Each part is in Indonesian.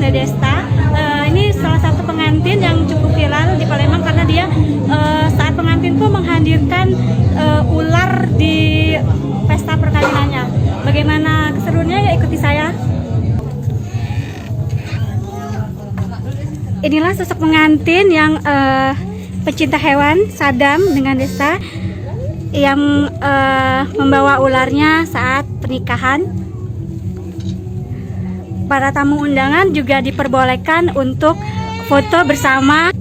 ada Desta. Ini salah satu pengantin yang cukup viral di Palembang karena dia saat pengantin pun menghadirkan ular di pesta perkawinannya. Bagaimana keseruannya, ya ikuti saya. Inilah sosok pengantin yang pecinta hewan, Sadam dengan Desta, yang membawa ularnya saat pernikahan. Para tamu undangan juga diperbolehkan untuk foto bersama.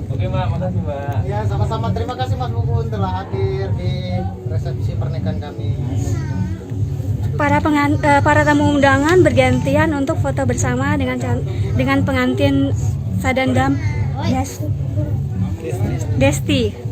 Oke Mbak, makasih Mbak. Ya, sama-sama. Terima kasih Mas Bukun telah hadir di resepsi pernikahan kami. Para tamu undangan bergantian untuk foto bersama dengan pengantin Sadandam Desti.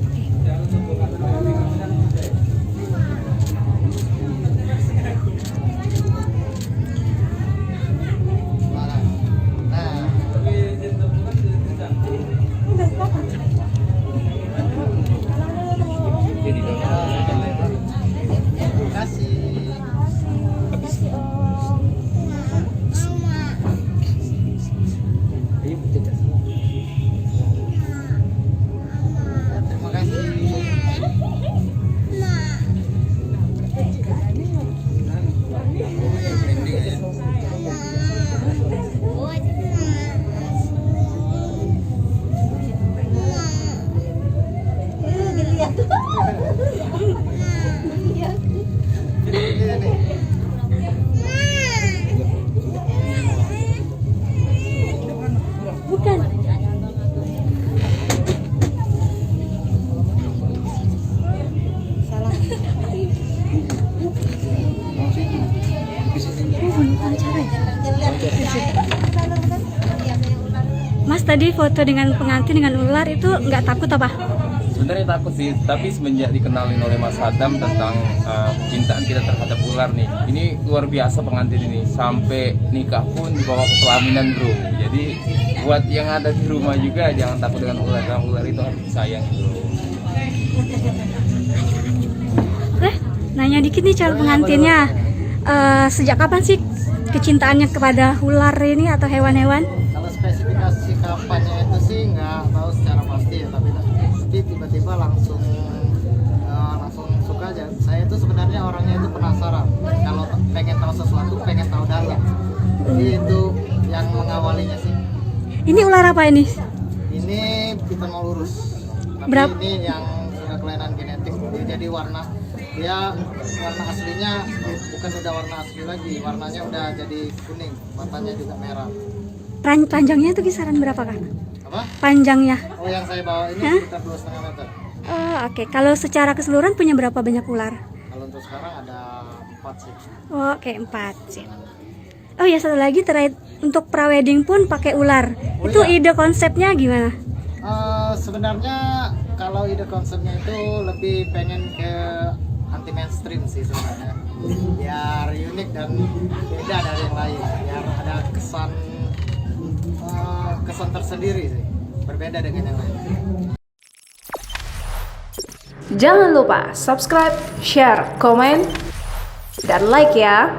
Bukan. Salah. Mas, tadi foto dengan pengantin dengan ular itu nggak takut apa? Sebenarnya takut sih, tapi semenjak dikenalin oleh Mas Adam tentang kecintaan kita terhadap ular nih, ini luar biasa pengantin ini, sampai nikah pun dibawa ke pelaminan bro. Jadi buat yang ada di rumah juga jangan takut dengan ular, karena ular itu harus disayang bro. Nanya dikit nih calon pengantinnya, sejak kapan sih kecintaannya kepada ular ini atau hewan-hewan? Kalau spesifikasi kapannya itu sih nggak tahu secara pasti ya, tapi tiba-tiba langsung suka aja. Saya itu sebenarnya orangnya itu penasaran. Kalau pengen tahu sesuatu, pengen tahu dalam. Jadi itu yang mengawalinya sih. Ini ular apa ini? Ini kita mau lurus. Tapi Berapa? ini yang sudah kelainan genetik. Jadi warna aslinya bukan udah warna asli lagi. Warnanya udah jadi kuning. Matanya juga merah. Panjangnya itu kisaran berapa, Kak? Apa? Panjangnya? Oh, yang saya bawa ini Hah? sekitar 2,5 meter. Oh, oke. Kalau secara keseluruhan punya berapa banyak ular? Kalau untuk sekarang ada 4 sih. Oh, oke, 4 sih. Oh ya, satu lagi terkait untuk prawedding pun pakai ular. Oh, Itu iya. ide konsepnya gimana? Sebenarnya kalau ide konsepnya itu lebih pengen ke anti mainstream sih sebenarnya. Biar unik dan beda dari yang lain. Biar ada kesan tersendiri sih. Berbeda dengan yang lain. Jangan lupa subscribe, share, komen, dan like ya.